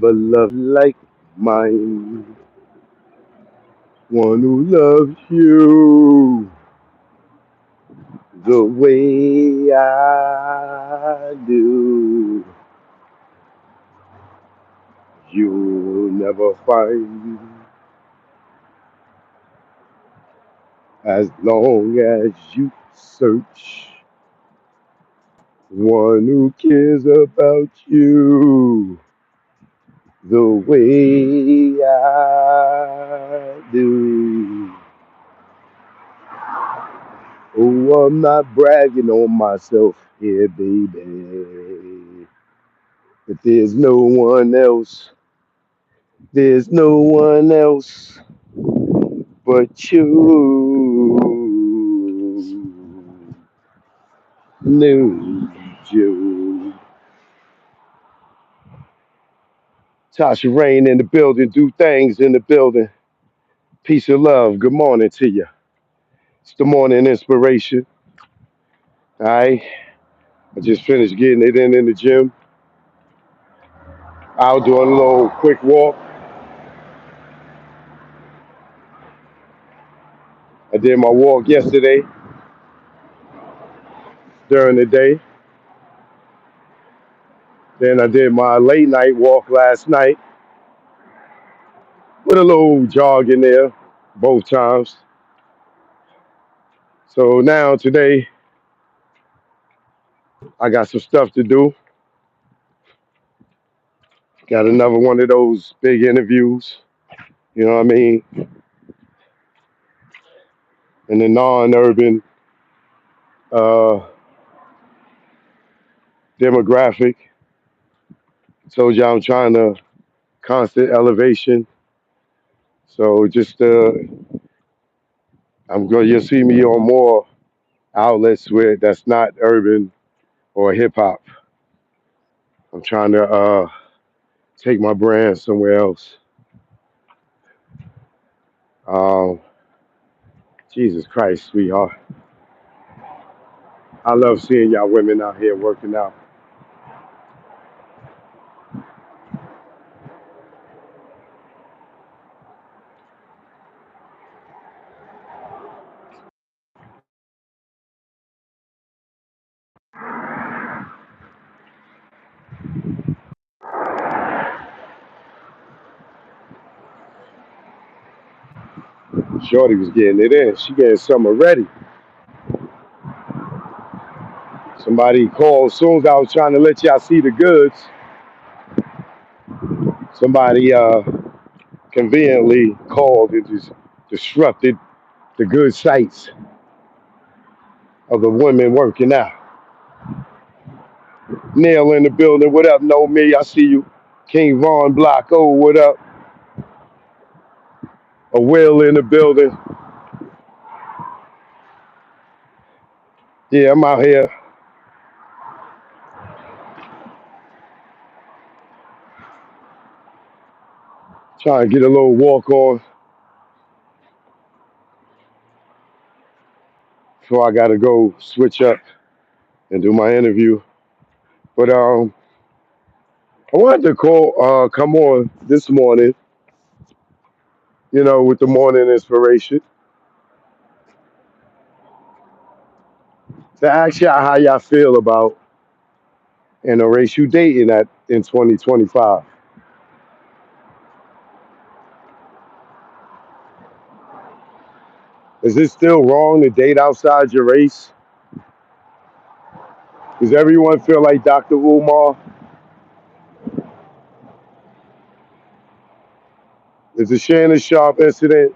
have a love like mine. One who loves you the way I do. You'll never find as long as you search. One who cares about you the way I do. Oh, I'm not bragging on myself here, baby. But there's no one else. There's no one else but you. Need you. Tasha Rain in the building. Do things in the building. Peace and love. Good morning to you. It's the morning inspiration. All right. I just finished getting it in the gym. Out doing a little quick walk. I did my walk yesterday during the day. Then I did my late night walk last night with a little jog in there both times. So now today I got some stuff to do. Got another one of those big interviews, you know what I mean, in the non-urban uh, demographic. Told you I'm trying to constant elevation. So just you'll see me on more outlets where that's not urban or hip hop. I'm trying to take my brand somewhere else. Um, Jesus Christ, sweetheart. I love seeing y'all women out here working out. Shorty was getting it in. She getting summer ready. Somebody called as soon as I was trying to let y'all see the goods. Somebody conveniently called and just disrupted the good sights of the women working out. Neil in the building. What up, Know Me? I see you. King Von Block. Oh, what up? A Will in the building. Yeah, I'm out here trying to get a little walk on before I gotta go switch up and do my interview. But I wanted to come on this morning, with the morning inspiration to ask y'all how y'all feel about interracial dating at in 2025. Is it still wrong to date outside your race? Does everyone feel like Dr. Umar? Is the Shannon Sharp incident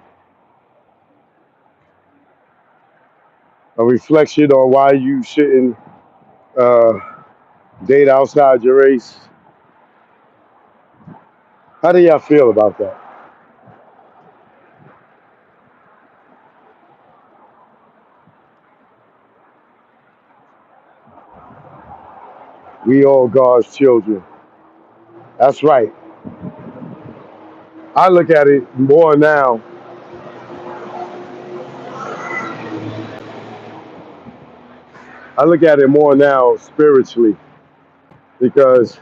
a reflection on why you shouldn't uh, date outside your race? How do y'all feel about that? We all God's children. That's right. I look at it more now. I look at it more now spiritually because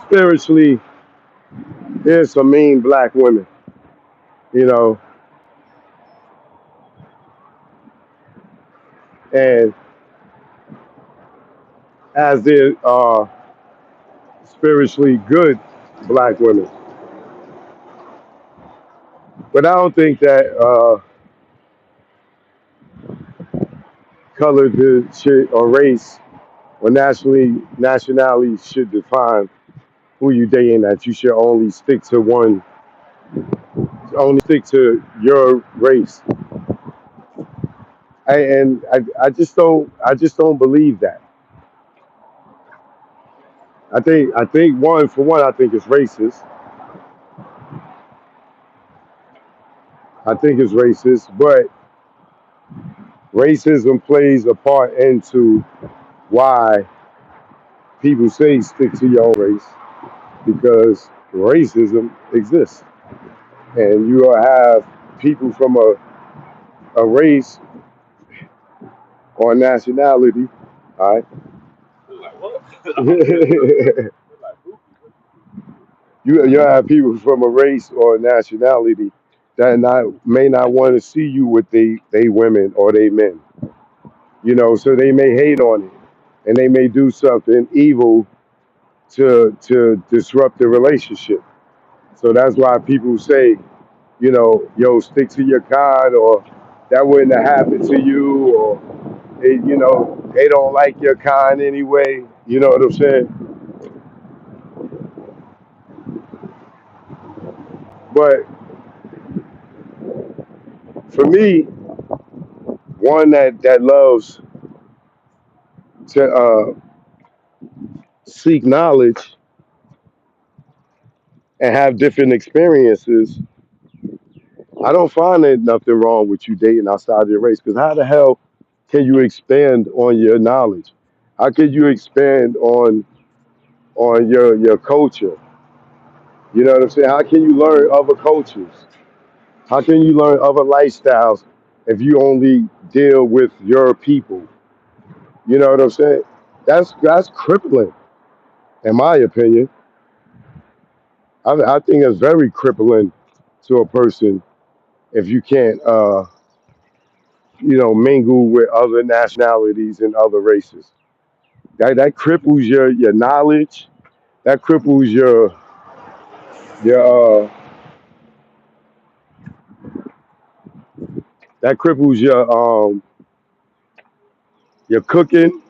spiritually, there's some mean black women, you know, and as there are spiritually good black women. But I don't think that color should, or race or nationality should define who you dating. That you should only stick to your race. I just don't believe that. I think one for one, I think it's racist. I think it's racist, but racism plays a part into why people say stick to your own race because racism exists, and you will have people from a race or nationality. All right, you have people from a race or a nationality that may not want to see you with they women or they men. You know, so they may hate on it, and they may do something evil to disrupt the relationship. So that's why people say, you know, yo, stick to your kind, or that wouldn't have happened to you, or you know, they don't like your kind anyway. You know what I'm saying? But for me, one that loves to seek knowledge and have different experiences, I don't find it nothing wrong with you dating outside your race. Because how the hell can you expand on your knowledge? How can you expand on your culture? You know what I'm saying? How can you learn other cultures? How can you learn other lifestyles if you only deal with your people? You know what I'm saying? That's crippling, in my opinion. I think it's very crippling to a person if you can't, you know, mingle with other nationalities and other races. That cripples your knowledge. That cripples your that cripples your cooking,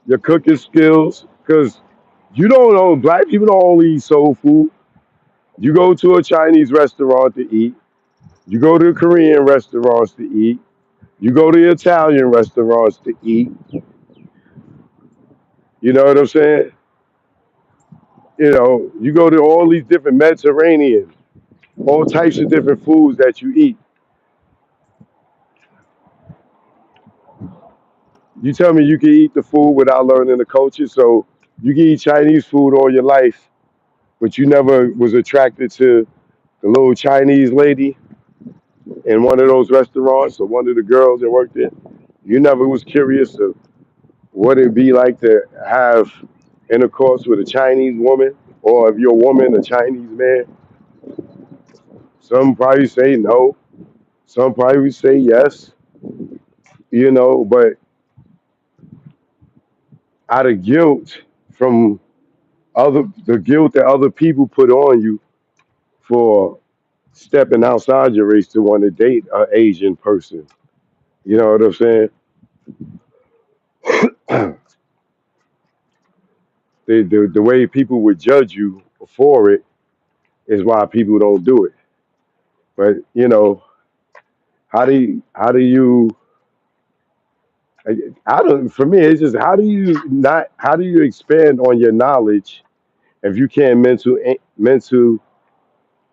your cooking skills. Because you don't know, black people don't only eat soul food. You go to a Chinese restaurant to eat. You go to Korean restaurants to eat. You go to Italian restaurants to eat. You know what I'm saying? You know, you go to all these different Mediterranean, all types of different foods that you eat. You tell me you can eat the food without learning the culture. So you can eat Chinese food all your life, but you never was attracted to the little Chinese lady in one of those restaurants or one of the girls that worked there. You never was curious of what it'd be like to have intercourse with a Chinese woman, or if you're a woman, a Chinese man. Some probably say no. Some probably say yes. You know, but out of guilt from the guilt that other people put on you for stepping outside your race to want to date an Asian person. You know what I'm saying? The way people would judge you for it is why people don't do it. But you know, how do you I don't for me it's just how do you expand on your knowledge if you can't mental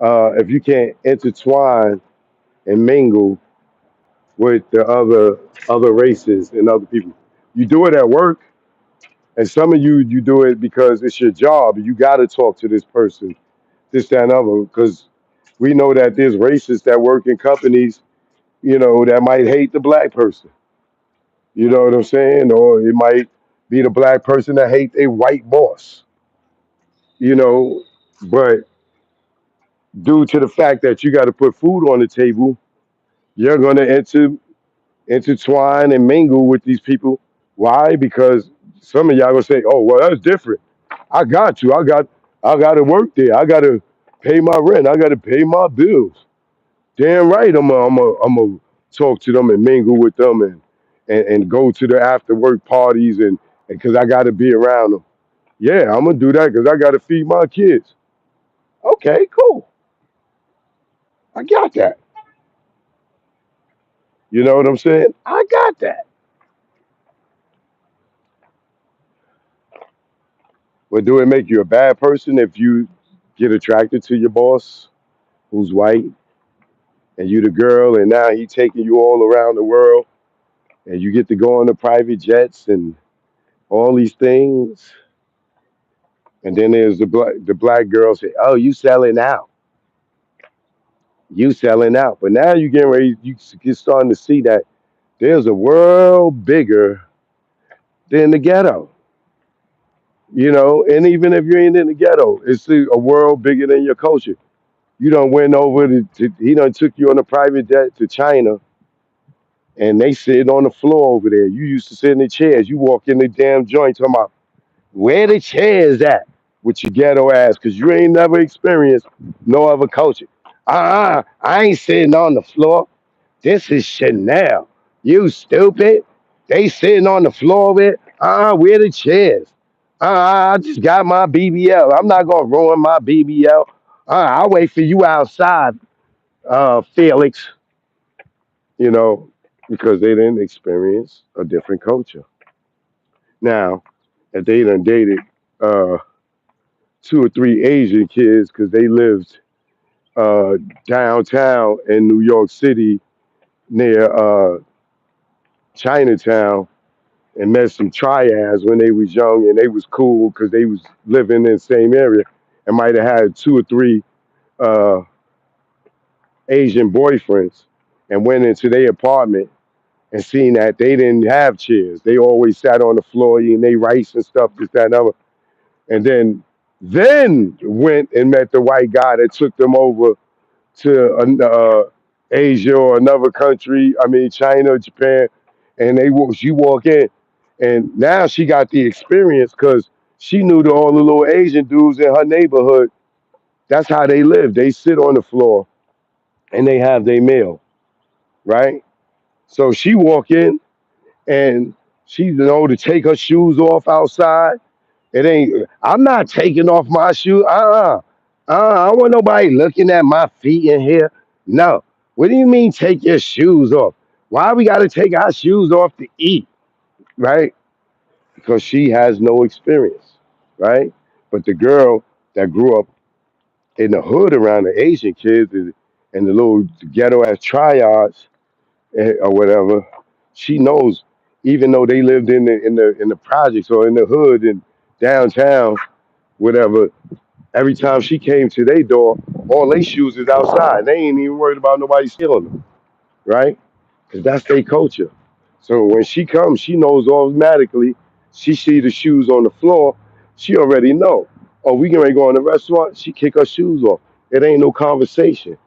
if you can't intertwine and mingle with the other races and other people. You do it at work, and some of you do it because it's your job. You got to talk to this person, this, that, and other, because we know that there's racists that work in companies, you know, that might hate the black person. You know what I'm saying? Or it might be the black person that hate a white boss. you know, but due to the fact that you got to put food on the table, you're going to intertwine and mingle with these people. Why? Because some of y'all gonna say, "Oh, well, that's different. I got you. I got to work there. I got to pay my rent. I got to pay my bills." Damn right, I'm a talk to them and mingle with them and go to the after work parties and because I got to be around them. Yeah, I'm gonna do that because I got to feed my kids. Okay, cool. I got that. You know what I'm saying? I got that. But do it make you a bad person if you get attracted to your boss who's white and you the girl and now he taking you all around the world and you get to go on the private jets and all these things? And then there's the black girl say, "Oh, you selling out. You selling out." But now you getting ready, you get starting to see that there's a world bigger than the ghetto. And even if you ain't in the ghetto, it's a world bigger than your culture. You done went over he done took you on a private jet to China and they sitting on the floor over there. You used to sit in the chairs. You walk in the damn joint talking about where the chairs at with your ghetto ass because you ain't never experienced no other culture. I ain't sitting on the floor. This is Chanel. You stupid. They sitting on the floor with where the chairs. I just got my BBL. I'm not gonna ruin my BBL. I'll wait for you outside, Felix. You know, because they didn't experience a different culture. Now, if they done dated uh, two or three Asian kids because they lived uh, downtown in New York City near Chinatown and met some triads when they was young and they was cool because they was living in the same area and might have had two or three uh, Asian boyfriends and went into their apartment and seen that they didn't have chairs. They always sat on the floor eating they rice and stuff, this, that, and other. And then went and met the white guy that took them over to Asia or another country. I mean, China, Japan, and she walk in, and now she got the experience because she knew all the little Asian dudes in her neighborhood. That's how they live. They sit on the floor and they have their meal, right? So she walk in and she know to take her shoes off outside. It ain't. I'm not taking off my shoe. I don't want nobody looking at my feet in here. No. What do you mean take your shoes off? Why we got to take our shoes off to eat, right? Because she has no experience, right? But the girl that grew up in the hood around the Asian kids and the little ghetto ass triads or whatever, she knows. Even though they lived in the projects or in the hood and downtown, whatever, every time she came to their door, all they shoes is outside. They ain't even worried about nobody stealing them, right? Because that's their culture. So when she comes, she knows automatically. She see the shoes on the floor. She already know. Oh, we can go in the restaurant. She kick her shoes off. It ain't no conversation.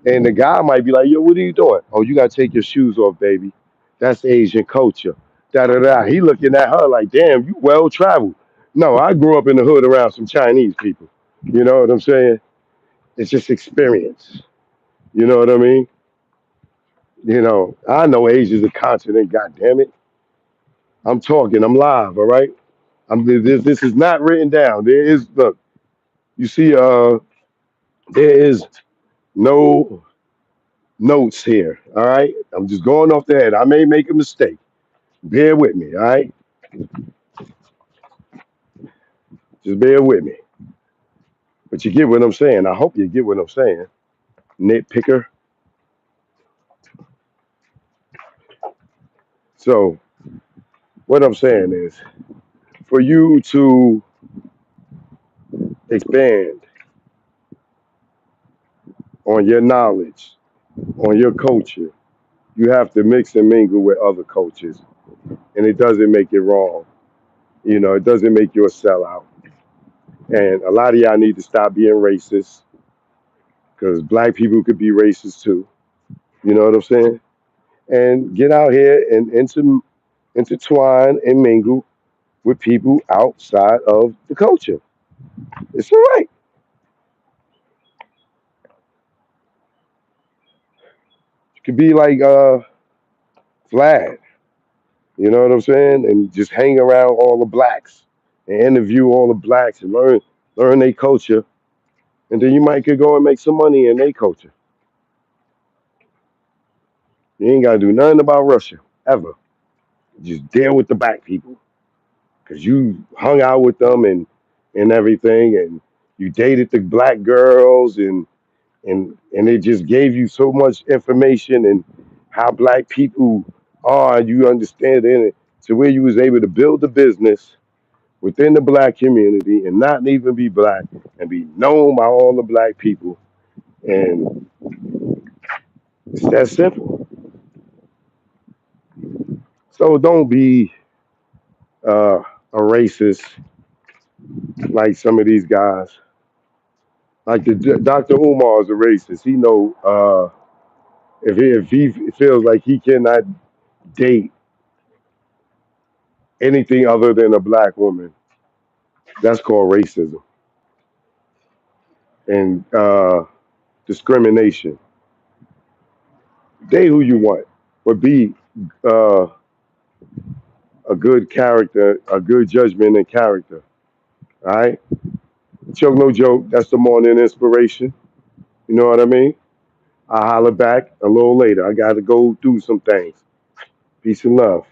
And the guy might be like, "Yo, what are you doing?" "Oh, you gotta take your shoes off, baby. That's Asian culture." Da da da. He looking at her like, "Damn, you well traveled." No, I grew up in the hood around some Chinese people. You know what I'm saying? It's just experience. You know what I mean? I know Asia's a continent. God damn it, I'm talking. I'm live. All right. This is not written down. There is look. You see, there is no notes here. All right. I'm just going off the head. I may make a mistake. Bear with me. All right. Just bear with me. But you get what I'm saying. I hope you get what I'm saying. Nitpicker. So what I'm saying is, for you to expand on your knowledge, on your culture, you have to mix and mingle with other cultures. And it doesn't make it wrong. It doesn't make you a sellout. And a lot of y'all need to stop being racist because black people could be racist too. You know what I'm saying? And get out here and intertwine and mingle with people outside of the culture. It's all right. You could be like Vlad. You know what I'm saying? And just hang around all the blacks and interview all the blacks and learn their culture. And then you might could go and make some money in their culture. You ain't gotta do nothing about Russia ever. Just deal with the black people because you hung out with them and everything, and you dated the black girls and it just gave you so much information and how black people are. You understand it to where you was able to build a business within the black community and not even be black and be known by all the black people. And it's that simple. So don't be a racist like some of these guys. Like Dr. Umar is a racist. He know if he feels like he cannot date anything other than a black woman, that's called racism and discrimination. Date who you want, but be uh, a good character, a good judgment and character. All right, joke no joke. That's the morning inspiration. You know what I mean? I'll holler back a little later. I got to go do some things. Peace and love.